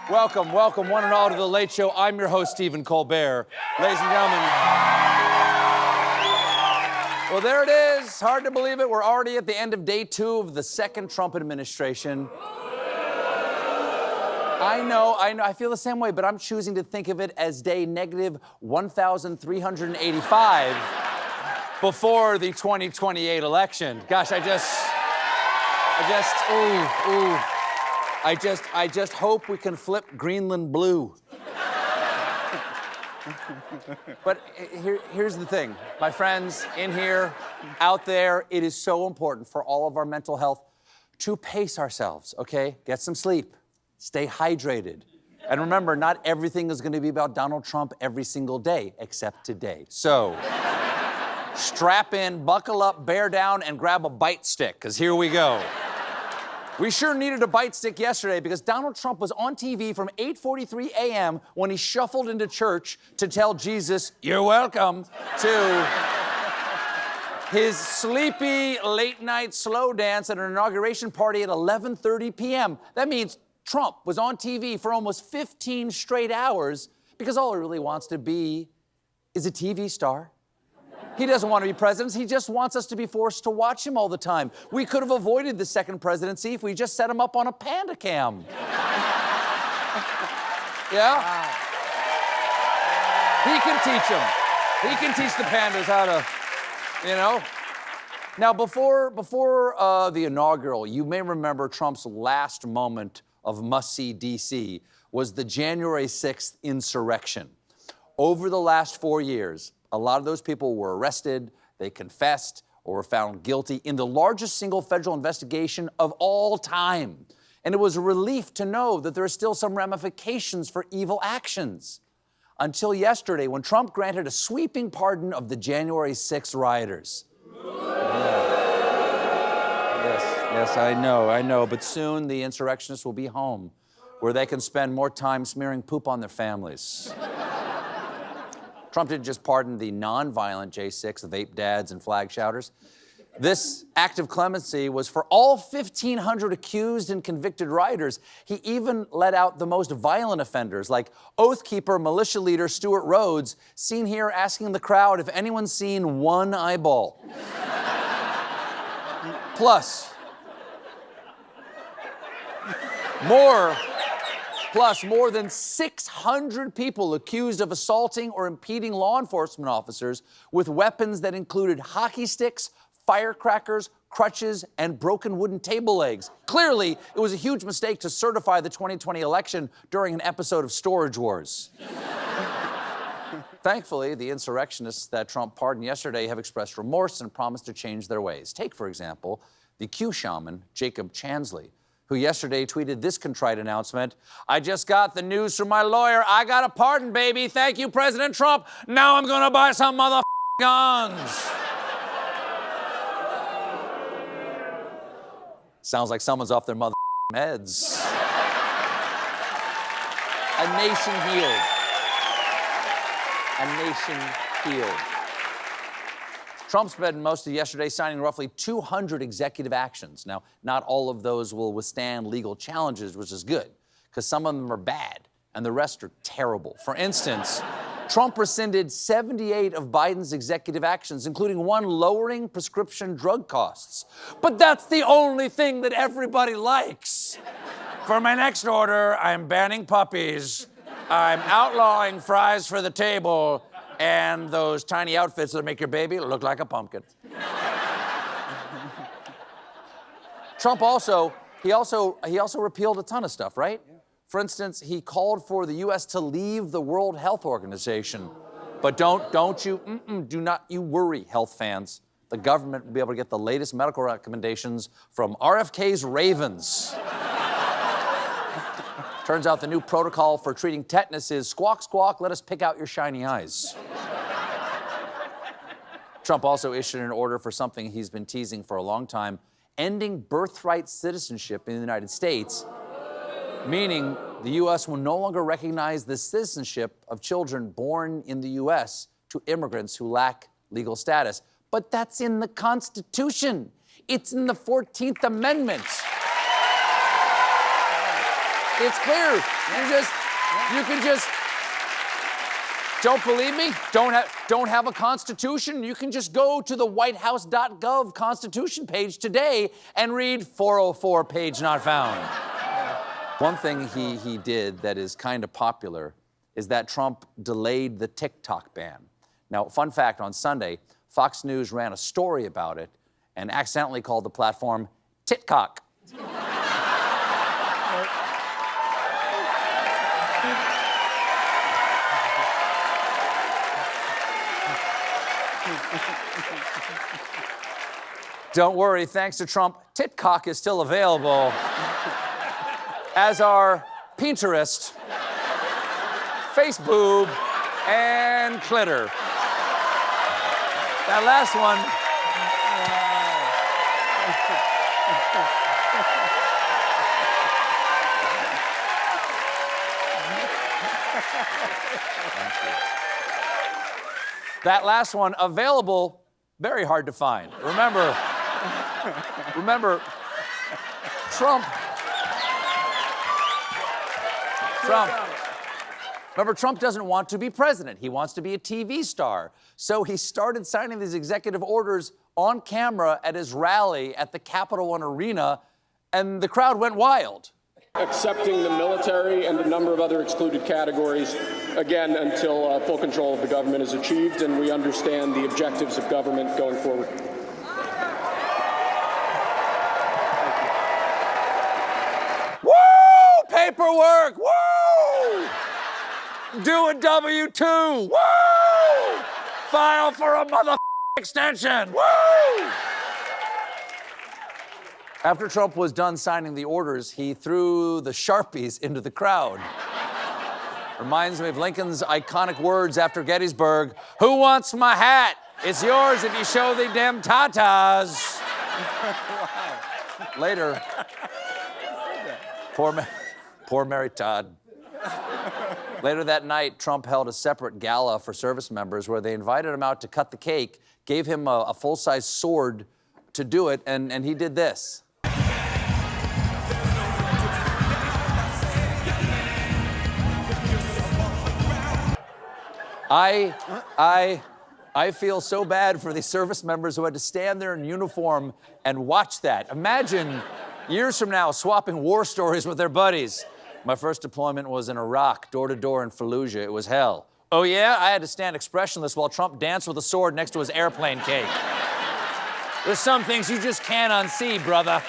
Welcome, welcome, one and all, to The Late Show. I'm your host, Stephen Colbert. Ladies and gentlemen. Well, there it is. Hard to believe it. We're already at the end of day 2 of the second Trump administration. I know, I feel the same way, but I'm choosing to think of it as day negative 1,385 before the 2028 election. Gosh, I just hope we can flip Greenland blue. But here's the thing, my friends, in here, out there, it is so important for all of our mental health to pace ourselves, okay? Get some sleep, stay hydrated. And remember, not everything is gonna be about Donald Trump every single day, except today. So, strap in, buckle up, bear down, and grab a bite stick, because here we go. We sure needed a bite stick yesterday because Donald Trump was on TV from 8:43 a.m. when he shuffled into church to tell Jesus, "You're welcome," to his sleepy late-night slow dance at an inauguration party at 11:30 p.m. That means Trump was on TV for almost 15 straight hours because all he really wants to be is a TV star. He doesn't want to be president. He just wants us to be forced to watch him all the time. We could have avoided the second presidency if we just set him up on a panda cam. Yeah? Wow. He can teach them. He can teach the pandas how to, you know? Now, before the inaugural, you may remember Trump's last moment of must-see D.C. was the January 6th insurrection. Over the last 4 years, a lot of those people were arrested, they confessed, or were found guilty in the largest single federal investigation of all time. And it was a relief to know that there are still some ramifications for evil actions. Until yesterday, when Trump granted a sweeping pardon of the January 6th rioters. Yes, I know, but soon the insurrectionists will be home, where they can spend more time smearing poop on their families. Trump didn't just pardon the non-violent J6, the vape dads and flag shouters. This act of clemency was for all 1,500 accused and convicted rioters. He even let out the most violent offenders, like Oath Keeper militia leader Stuart Rhodes, seen here asking the crowd if anyone's seen one eyeball. Plus, more than 600 people accused of assaulting or impeding law enforcement officers with weapons that included hockey sticks, firecrackers, crutches, and broken wooden table legs. Clearly, it was a huge mistake to certify the 2020 election during an episode of Storage Wars. Thankfully, the insurrectionists that Trump pardoned yesterday have expressed remorse and promised to change their ways. Take, for example, the Q shaman, Jacob Chansley, who yesterday tweeted this contrite announcement: "I just got the news from my lawyer. I got a pardon, baby. Thank you, President Trump. Now I'm gonna buy some guns." Sounds like someone's off their heads. A nation healed. A nation healed. Trump spent most of yesterday signing roughly 200 executive actions. Now, not all of those will withstand legal challenges, which is good, because some of them are bad and the rest are terrible. For instance, Trump rescinded 78 of Biden's executive actions, including one lowering prescription drug costs. But that's the only thing that everybody likes. For my next order, I'm banning puppies, I'm outlawing fries for the table, and those tiny outfits that make your baby look like a pumpkin. Trump also repealed a ton of stuff, right? Yeah. For instance, he called for the U.S. to leave the World Health Organization. But do not you worry, health fans. The government will be able to get the latest medical recommendations from RFK's Ravens. Turns out the new protocol for treating tetanus is squawk, squawk, let us pick out your shiny eyes. Trump also issued an order for something he's been teasing for a long time, ending birthright citizenship in the United States, meaning the U.S. will no longer recognize the citizenship of children born in the U.S. to immigrants who lack legal status. But that's in the Constitution. It's in the 14th Amendment. It's clear. You can just. Don't believe me? Don't have a constitution? You can just go to the whitehouse.gov constitution page today and read 404 page not found. One thing he did that is kind of popular is that Trump delayed the TikTok ban. Now, fun fact, on Sunday, Fox News ran a story about it and accidentally called the platform Titcock. Don't worry, thanks to Trump, Titcock is still available, as are Pinterest, Faceboob, and Clitter. That last one. That last one available, very hard to find. Remember, Trump doesn't want to be president. He wants to be a TV star. So he started signing these executive orders on camera at his rally at the Capital One Arena, and the crowd went wild. Accepting the military and a number of other excluded categories, again, until full control of the government is achieved and we understand the objectives of government going forward. Woo! Paperwork! Woo! Do a W-2! Woo! File for a mother extension! Woo! After Trump was done signing the orders, he threw the Sharpies into the crowd. Reminds me of Lincoln's iconic words after Gettysburg, "Who wants my hat? It's yours if you show the damn tatas." Later, poor Mary Todd. Later that night, Trump held a separate gala for service members where they invited him out to cut the cake, gave him a full-size sword to do it, and he did this. I feel so bad for these service members who had to stand there in uniform and watch that. Imagine years from now swapping war stories with their buddies. My first deployment was in Iraq, door to door in Fallujah. It was hell. Oh yeah? I had to stand expressionless while Trump danced with a sword next to his airplane cake. There's some things you just can't unsee, brother.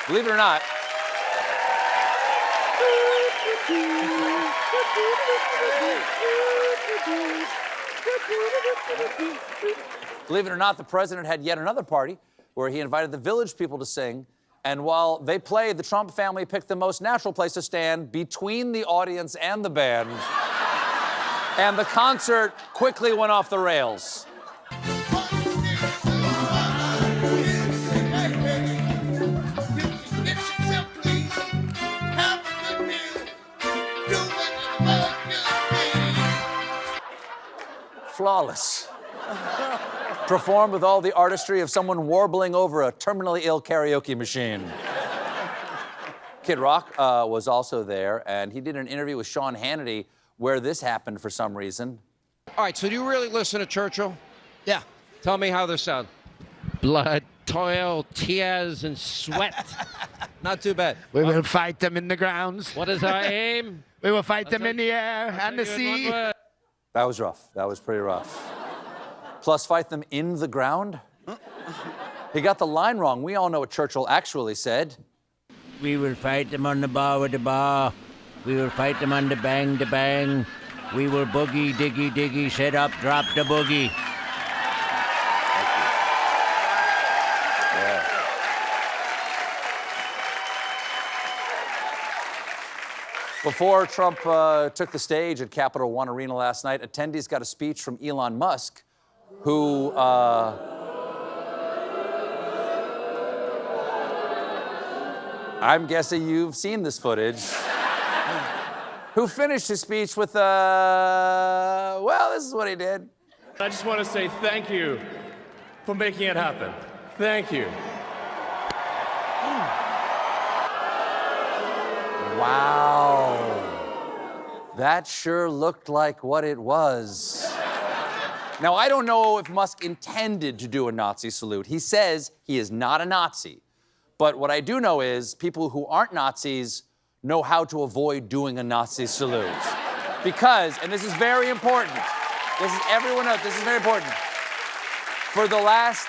Believe it or not, the president had yet another party where he invited the village people to sing, and while they played, the Trump family picked the most natural place to stand between the audience and the band, and the concert quickly went off the rails. Flawless. Performed with all the artistry of someone warbling over a terminally ill karaoke machine. Kid Rock was also there, and he did an interview with Sean Hannity where this happened for some reason. All right, so do you really listen to Churchill? Yeah. Tell me how this sounds. Blood, toil, tears, and sweat. Not too bad. We will fight them in the grounds. What is our aim? We will fight them in the air and the sea. That was rough. That was pretty rough. Plus, fight them in the ground? He got the line wrong. We all know what Churchill actually said. We will fight them on the bar with the bar. We will fight them on the bang to bang. We will boogie, diggy, diggy, set up, drop the boogie. Yeah. Before Trump took the stage at Capital One Arena last night, attendees got a speech from Elon Musk, who I'm guessing you've seen this footage, who finished his speech with, well, this is what he did. I just want to say thank you for making it happen. Thank you. Wow. That sure looked like what it was. Now, I don't know if Musk intended to do a Nazi salute. He says he is not a Nazi. But what I do know is people who aren't Nazis know how to avoid doing a Nazi salute. Because, and this is very important, everyone knows, this is very important. For the last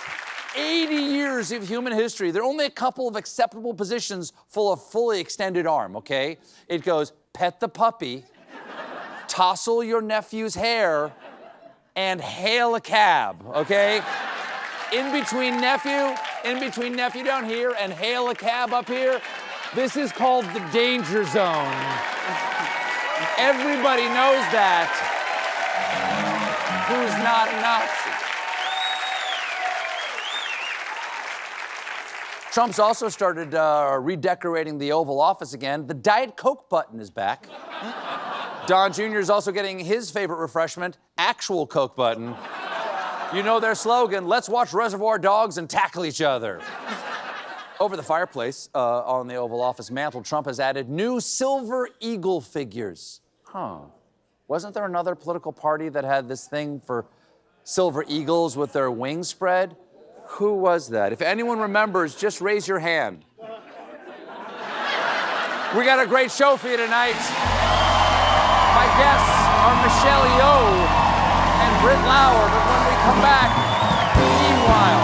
80 years of human history, there are only a couple of acceptable positions full of fully extended arm, okay? It goes, pet the puppy, tousle your nephew's hair, and hail a cab, okay? In between nephew down here and hail a cab up here, this is called the danger zone. Everybody knows that. Who's not a Nazi? Trump's also started redecorating the Oval Office again. The Diet Coke button is back. Don Jr. is also getting his favorite refreshment, actual Coke button. You know their slogan, let's watch Reservoir Dogs and tackle each other. Over the fireplace on the Oval Office mantle, Trump has added new silver eagle figures. Huh. Wasn't there another political party that had this thing for silver eagles with their wings spread? Who was that? If anyone remembers, just raise your hand. We got a great show for you tonight. My guests are Michelle Yeoh and Britt Lauer, but when we come back, meanwhile,